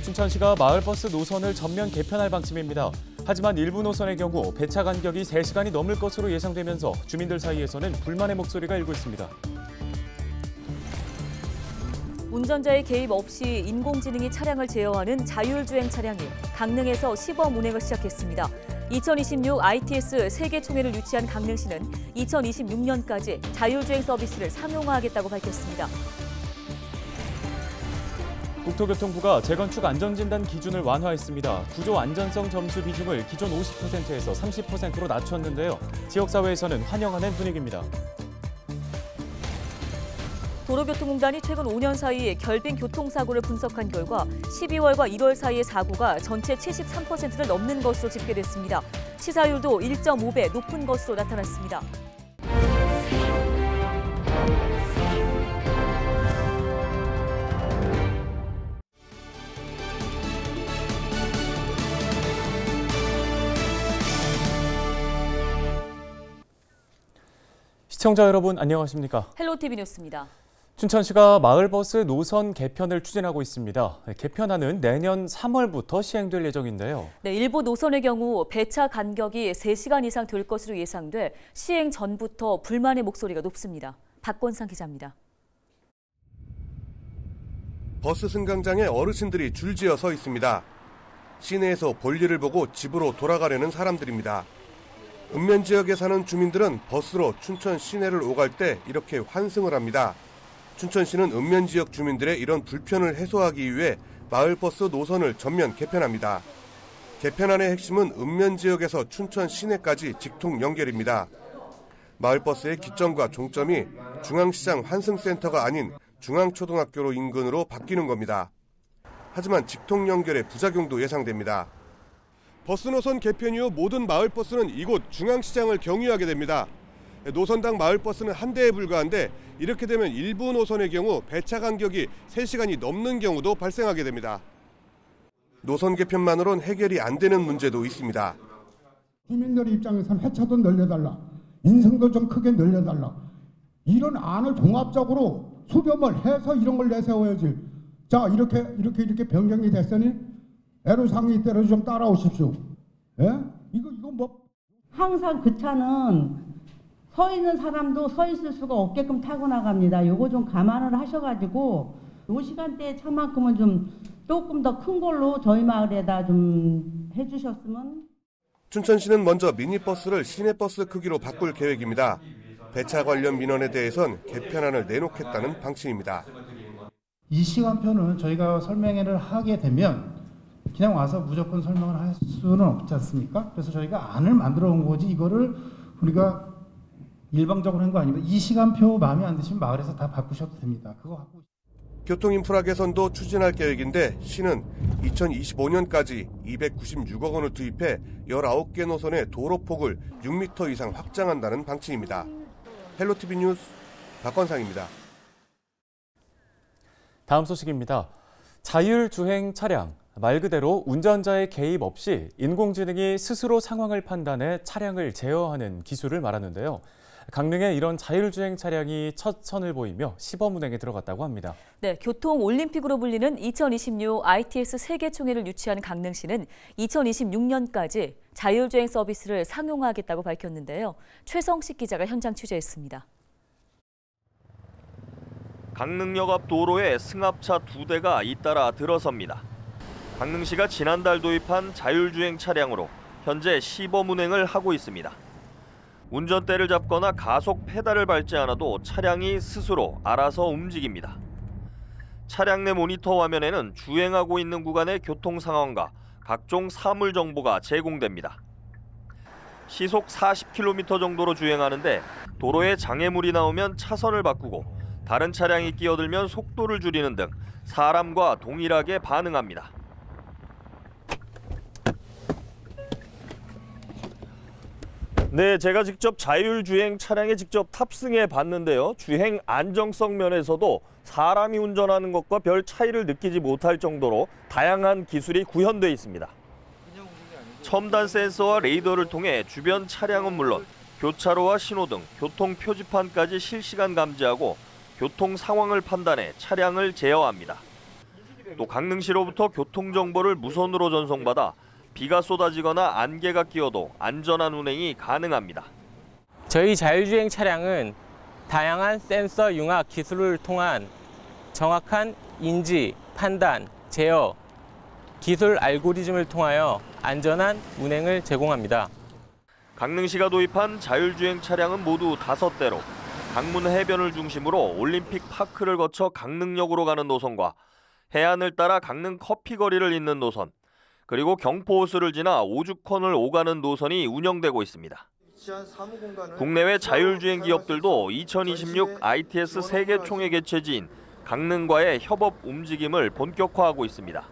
춘천시가 마을버스 노선을 전면 개편할 방침입니다. 하지만 일부 노선의 경우 배차 간격이 3시간이 넘을 것으로 예상되면서 주민들 사이에서는 불만의 목소리가 일고 있습니다. 운전자의 개입 없이 인공지능이 차량을 제어하는 자율주행 차량이 강릉에서 시범 운행을 시작했습니다. 2026 ITS 세계총회를 유치한 강릉시는 2026년까지 자율주행 서비스를 상용화하겠다고 밝혔습니다. 국토교통부가 재건축 안전진단 기준을 완화했습니다. 구조 안전성 점수 비중을 기존 50%에서 30%로 낮췄는데요. 지역사회에서는 환영하는 분위기입니다. 도로교통공단이 최근 5년 사이 결빙 교통사고를 분석한 결과 12월과 1월 사이의 사고가 전체 73%를 넘는 것으로 집계됐습니다. 치사율도 1.5배 높은 것으로 나타났습니다. 시청자 여러분 안녕하십니까? 헬로티비 뉴스입니다. 춘천시가 마을버스 노선 개편을 추진하고 있습니다. 개편안은 내년 3월부터 시행될 예정인데요. 네, 일부 노선의 경우 배차 간격이 3시간 이상 될 것으로 예상돼 시행 전부터 불만의 목소리가 높습니다. 박권상 기자입니다. 버스 승강장에 어르신들이 줄지어 서 있습니다. 시내에서 볼일을 보고 집으로 돌아가려는 사람들입니다. 읍면 지역에 사는 주민들은 버스로 춘천 시내를 오갈 때 이렇게 환승을 합니다. 춘천시는 읍면 지역 주민들의 이런 불편을 해소하기 위해 마을버스 노선을 전면 개편합니다. 개편안의 핵심은 읍면 지역에서 춘천 시내까지 직통 연결입니다. 마을버스의 기점과 종점이 중앙시장 환승센터가 아닌 중앙초등학교로 인근으로 바뀌는 겁니다. 하지만 직통 연결의 부작용도 예상됩니다. 버스 노선 개편 이후 모든 마을버스는 이곳 중앙시장을 경유하게 됩니다. 노선당 마을버스는 한 대에 불과한데 이렇게 되면 일부 노선의 경우 배차 간격이 3시간이 넘는 경우도 발생하게 됩니다. 노선 개편만으로는 해결이 안 되는 문제도 있습니다. 주민들의 입장에서는 회차도 늘려달라, 인성도 좀 크게 늘려달라. 이런 안을 종합적으로 수렴을 해서 이런 걸 내세워야지. 자, 이렇게 변경이 됐으니 애로사항이 때로 좀 따라오십시오. 예? 이거 뭐 항상 그 차는 서 있는 사람도 서 있을 수가 없게끔 타고 나갑니다. 요거 좀 감안을 하셔가지고 요 시간대에 차만큼은 좀 조금 더 큰 걸로 저희 마을에다 좀 해주셨으면. 춘천시는 먼저 미니버스를 시내버스 크기로 바꿀 계획입니다. 배차 관련 민원에 대해선 개편안을 내놓겠다는 방침입니다. 이 시간표는 저희가 설명회를 하게 되면 그냥 와서 무조건 설명을 할 수는 없지 않습니까? 그래서 저희가 안을 만들어 온 거지 이거를 우리가 일방적으로 한 거 아닙니다. 이 시간표 마음에 안 드시면 마을에서 다 바꾸셔도 됩니다. 그거 갖고. 교통인프라 개선도 추진할 계획인데 시는 2025년까지 296억 원을 투입해 19개 노선의 도로폭을 6m 이상 확장한다는 방침입니다. 헬로티비 뉴스 박건상입니다. 다음 소식입니다. 자율주행 차량. 말 그대로 운전자의 개입 없이 인공지능이 스스로 상황을 판단해 차량을 제어하는 기술을 말하는데요. 강릉에 이런 자율주행 차량이 첫 선을 보이며 시범 운행에 들어갔다고 합니다. 네, 교통올림픽으로 불리는 2026 ITS 세계총회를 유치한 강릉시는 2026년까지 자율주행 서비스를 상용화하겠다고 밝혔는데요. 최성식 기자가 현장 취재했습니다. 강릉역 앞 도로에 승합차 2대가 잇따라 들어섭니다. 강릉시가 지난달 도입한 자율주행 차량으로 현재 시범 운행을 하고 있습니다. 운전대를 잡거나 가속 페달을 밟지 않아도 차량이 스스로 알아서 움직입니다. 차량 내 모니터 화면에는 주행하고 있는 구간의 교통 상황과 각종 사물 정보가 제공됩니다. 시속 40km 정도로 주행하는데 도로에 장애물이 나오면 차선을 바꾸고 다른 차량이 끼어들면 속도를 줄이는 등 사람과 동일하게 반응합니다. 네, 제가 직접 자율주행 차량에 직접 탑승해 봤는데요. 주행 안정성 면에서도 사람이 운전하는 것과 별 차이를 느끼지 못할 정도로 다양한 기술이 구현되어 있습니다. 첨단 센서와 레이더를 통해 주변 차량은 물론 교차로와 신호등, 교통 표지판까지 실시간 감지하고 교통 상황을 판단해 차량을 제어합니다. 또 강릉시로부터 교통정보를 무선으로 전송받아 비가 쏟아지거나 안개가 끼어도 안전한 운행이 가능합니다. 저희 자율주행 차량은 다양한 센서 융합 기술을 통한 정확한 인지, 판단, 제어, 기술 알고리즘을 통하여 안전한 운행을 제공합니다. 강릉시가 도입한 자율주행 차량은 모두 5대로 강문 해변을 중심으로 올림픽 파크를 거쳐 강릉역으로 가는 노선과 해안을 따라 강릉 커피거리를 잇는 노선, 그리고 경포호수를 지나 오죽헌을 오가는 노선이 운영되고 있습니다. 국내외 자율주행 기업들도 2026 ITS 세계 총회 개최지인 강릉과의 협업 움직임을 본격화하고 있습니다.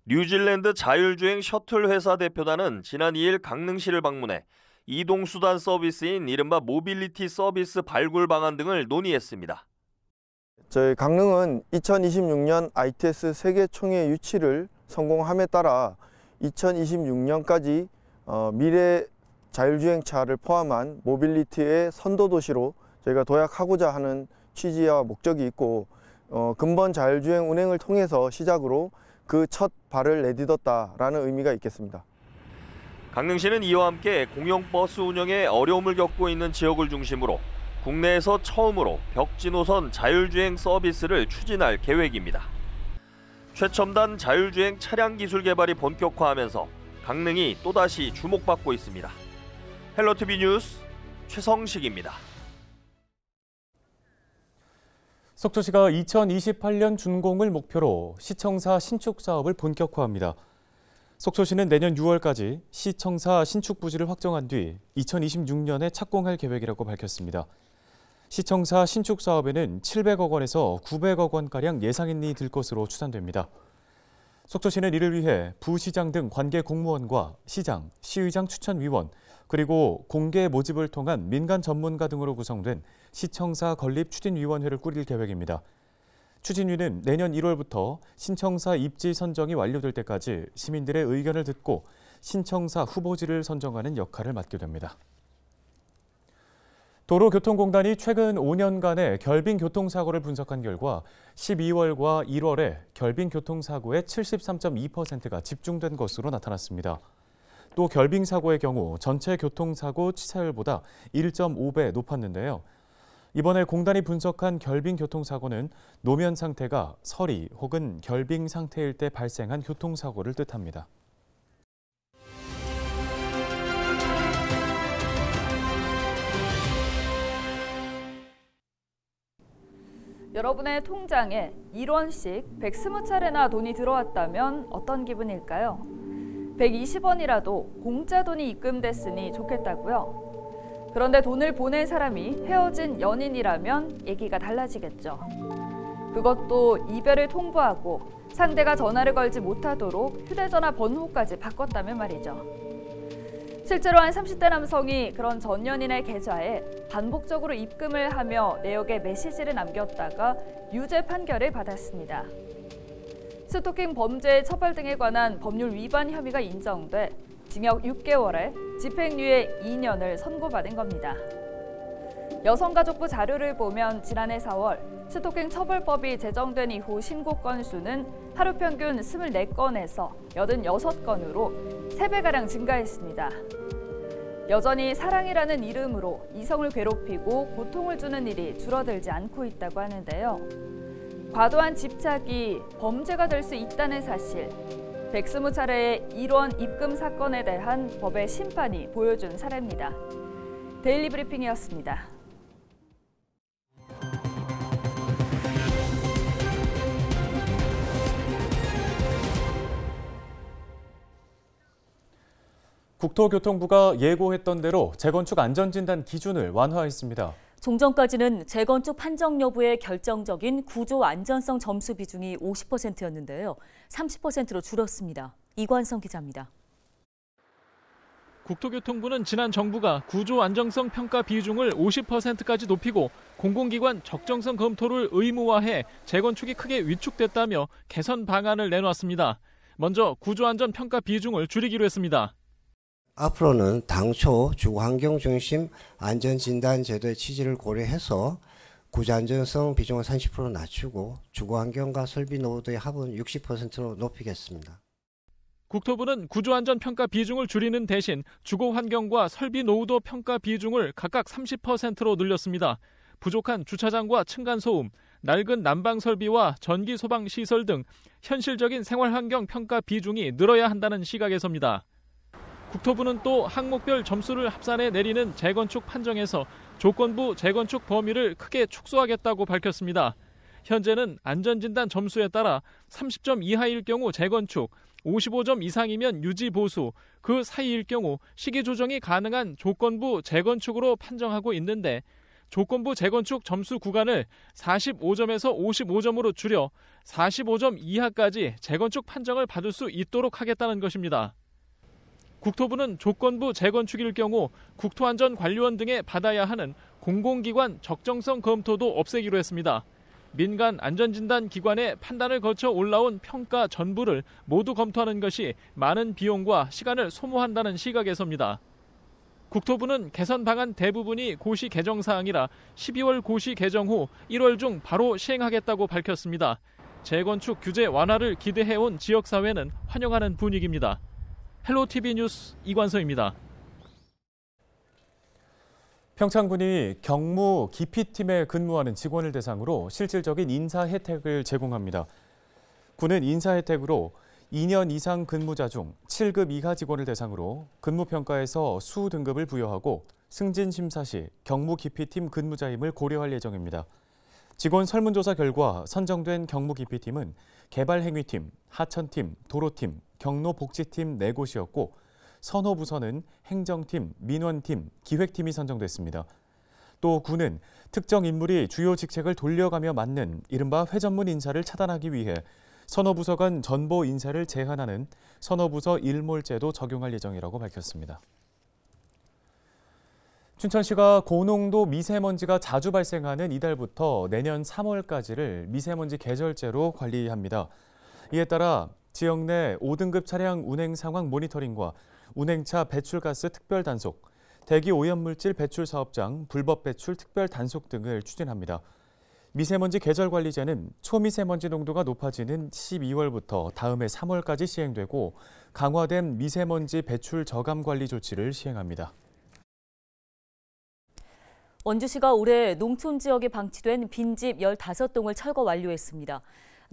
뉴질랜드 자율주행 셔틀 회사 대표단은 지난 2일 강릉시를 방문해 이동수단 서비스인 이른바 모빌리티 서비스 발굴 방안 등을 논의했습니다. 저희 강릉은 2026년 ITS 세계 총회 유치를 성공함에 따라 2026년까지 미래 자율주행차를 포함한 모빌리티의 선도 도시로 저희가 도약하고자 하는 취지와 목적이 있고, 근본 자율주행 운행을 통해서 시작으로 그 첫 발을 내딛었다라는 의미가 있겠습니다. 강릉시는 이와 함께 공영버스 운영에 어려움을 겪고 있는 지역을 중심으로 국내에서 처음으로 벽지 노선 자율주행 서비스를 추진할 계획입니다. 최첨단 자율주행 차량 기술 개발이 본격화하면서 강릉이 또다시 주목받고 있습니다. 헬로티비 뉴스 최성식입니다. 속초시가 2028년 준공을 목표로 시청사 신축 사업을 본격화합니다. 속초시는 내년 6월까지 시청사 신축 부지를 확정한 뒤 2026년에 착공할 계획이라고 밝혔습니다. 시청사 신축 사업에는 700억 원에서 900억 원가량 예상인이 들 것으로 추산됩니다. 속초시는 이를 위해 부시장 등 관계 공무원과 시장, 시의장 추천위원, 그리고 공개 모집을 통한 민간 전문가 등으로 구성된 시청사 건립 추진위원회를 꾸릴 계획입니다. 추진위는 내년 1월부터 신청사 입지 선정이 완료될 때까지 시민들의 의견을 듣고 신청사 후보지를 선정하는 역할을 맡게 됩니다. 도로교통공단이 최근 5년간의 결빙교통사고를 분석한 결과 12월과 1월에 결빙교통사고의 73.2%가 집중된 것으로 나타났습니다. 또 결빙사고의 경우 전체 교통사고 치사율보다 1.5배 높았는데요. 이번에 공단이 분석한 결빙교통사고는 노면 상태가 서리 혹은 결빙 상태일 때 발생한 교통사고를 뜻합니다. 여러분의 통장에 1원씩 120차례나 돈이 들어왔다면 어떤 기분일까요? 120원이라도 공짜 돈이 입금됐으니 좋겠다고요? 그런데 돈을 보낸 사람이 헤어진 연인이라면 얘기가 달라지겠죠. 그것도 이별을 통보하고 상대가 전화를 걸지 못하도록 휴대전화 번호까지 바꿨다면 말이죠. 실제로 한 30대 남성이 그런 전 연인의 계좌에 반복적으로 입금을 하며 내역에 메시지를 남겼다가 유죄 판결을 받았습니다. 스토킹 범죄 처벌 등에 관한 법률 위반 혐의가 인정돼 징역 6개월에 집행유예 2년을 선고받은 겁니다. 여성가족부 자료를 보면 지난해 4월 스토킹 처벌법이 제정된 이후 신고 건수는 하루 평균 24건에서 86건으로 3배가량 증가했습니다. 여전히 사랑이라는 이름으로 이성을 괴롭히고 고통을 주는 일이 줄어들지 않고 있다고 하는데요. 과도한 집착이 범죄가 될 수 있다는 사실, 120차례의 1원 입금 사건에 대한 법의 심판이 보여준 사례입니다. 데일리 브리핑이었습니다. 국토교통부가 예고했던 대로 재건축 안전진단 기준을 완화했습니다. 종전까지는 재건축 판정 여부에 결정적인 구조 안전성 점수 비중이 50%였는데요. 30%로 줄었습니다. 이관성 기자입니다. 국토교통부는 지난 정부가 구조 안정성 평가 비중을 50%까지 높이고 공공기관 적정성 검토를 의무화해 재건축이 크게 위축됐다며 개선 방안을 내놓았습니다. 먼저 구조 안전 평가 비중을 줄이기로 했습니다. 앞으로는 당초 주거환경 중심 안전진단 제도의 취지를 고려해서 구조 안정성 비중을 30% 낮추고 주거 환경과 설비 노후도의 합은 60%로 높이겠습니다. 국토부는 구조안전평가 비중을 줄이는 대신 주거 환경과 설비 노후도 평가 비중을 각각 30%로 늘렸습니다. 부족한 주차장과 층간소음, 낡은 난방 설비와 전기 소방 시설 등 현실적인 생활환경 평가 비중이 늘어야 한다는 시각에서입니다. 국토부는 또 항목별 점수를 합산해 내리는 재건축 판정에서 조건부 재건축 범위를 크게 축소하겠다고 밝혔습니다. 현재는 안전진단 점수에 따라 30점 이하일 경우 재건축, 55점 이상이면 유지 보수, 그 사이일 경우 시기 조정이 가능한 조건부 재건축으로 판정하고 있는데 조건부 재건축 점수 구간을 45점에서 55점으로 줄여 45점 이하까지 재건축 판정을 받을 수 있도록 하겠다는 것입니다. 국토부는 조건부 재건축일 경우 국토안전관리원 등에 받아야 하는 공공기관 적정성 검토도 없애기로 했습니다. 민간 안전진단 기관의 판단을 거쳐 올라온 평가 전부를 모두 검토하는 것이 많은 비용과 시간을 소모한다는 시각에서입니다. 국토부는 개선 방안 대부분이 고시 개정 사항이라 12월 고시 개정 후 1월 중 바로 시행하겠다고 밝혔습니다. 재건축 규제 완화를 기대해온 지역사회는 환영하는 분위기입니다. 헬로티비 뉴스 이관서입니다. 평창군이 경무 기피팀에 근무하는 직원을 대상으로 실질적인 인사 혜택을 제공합니다. 군은 인사 혜택으로 2년 이상 근무자 중 7급 이하 직원을 대상으로 근무평가에서 수등급을 부여하고 승진 심사 시 경무 기피팀 근무자임을 고려할 예정입니다. 직원 설문조사 결과 선정된 경무 기피팀은 개발행위팀, 하천팀, 도로팀, 경로복지팀 4곳이었고 선호부서는 행정팀, 민원팀, 기획팀이 선정됐습니다. 또 군은 특정 인물이 주요 직책을 돌려가며 맡는 이른바 회전문 인사를 차단하기 위해 선호부서 간 전보 인사를 제한하는 선호부서 일몰제도 적용할 예정이라고 밝혔습니다. 춘천시가 고농도 미세먼지가 자주 발생하는 이달부터 내년 3월까지를 미세먼지 계절제로 관리합니다. 이에 따라 지역 내 5등급 차량 운행 상황 모니터링과 운행차 배출가스 특별 단속, 대기 오염물질 배출 사업장 불법 배출 특별 단속 등을 추진합니다. 미세먼지 계절관리제는 초미세먼지 농도가 높아지는 12월부터 다음해 3월까지 시행되고 강화된 미세먼지 배출 저감 관리 조치를 시행합니다. 원주시가 올해 농촌 지역에 방치된 빈집 15동을 철거 완료했습니다.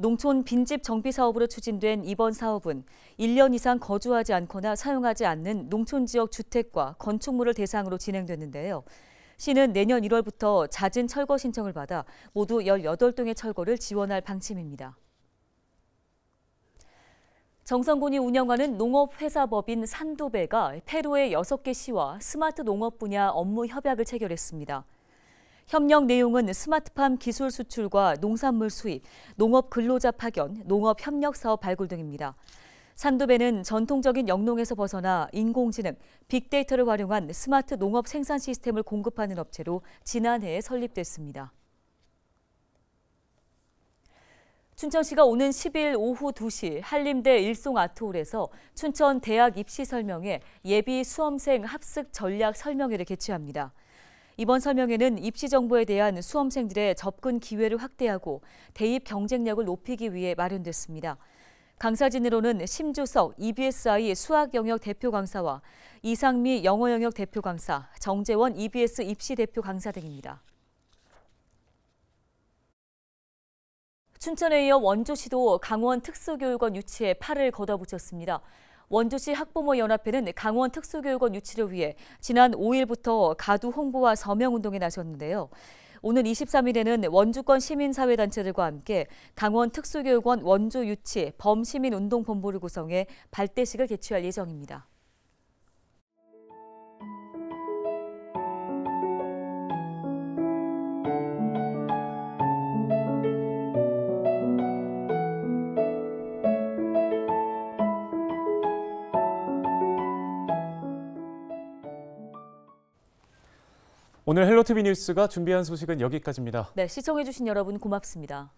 농촌 빈집 정비 사업으로 추진된 이번 사업은 1년 이상 거주하지 않거나 사용하지 않는 농촌 지역 주택과 건축물을 대상으로 진행됐는데요. 시는 내년 1월부터 잦은 철거 신청을 받아 모두 18동의 철거를 지원할 방침입니다. 정성군이 운영하는 농업회사법인 산도배가 페루의 6개 시와 스마트 농업 분야 업무 협약을 체결했습니다. 협력 내용은 스마트팜 기술 수출과 농산물 수입, 농업 근로자 파견, 농업 협력 사업 발굴 등입니다. 산도배는 전통적인 영농에서 벗어나 인공지능, 빅데이터를 활용한 스마트 농업 생산 시스템을 공급하는 업체로 지난해에 설립됐습니다. 춘천시가 오는 10일 오후 2시 한림대 일송아트홀에서 춘천 대학 입시 설명회 예비 수험생 합숙 전략 설명회를 개최합니다. 이번 설명회는 입시 정보에 대한 수험생들의 접근 기회를 확대하고 대입 경쟁력을 높이기 위해 마련됐습니다. 강사진으로는 심주석 EBSI 수학 영역 대표 강사와 이상미 영어 영역 대표 강사, 정재원 EBS 입시 대표 강사 등입니다. 춘천에 이어 원주시도 강원 특수교육원 유치에 팔을 걷어붙였습니다. 원주시 학부모 연합회는 강원 특수교육원 유치를 위해 지난 5일부터 가두 홍보와 서명운동에 나섰는데요. 오늘 23일에는 원주권 시민사회단체들과 함께 강원 특수교육원 원주 유치 범시민운동본부를 구성해 발대식을 개최할 예정입니다. 오늘 헬로티비 뉴스가 준비한 소식은 여기까지입니다. 네, 시청해주신 여러분 고맙습니다.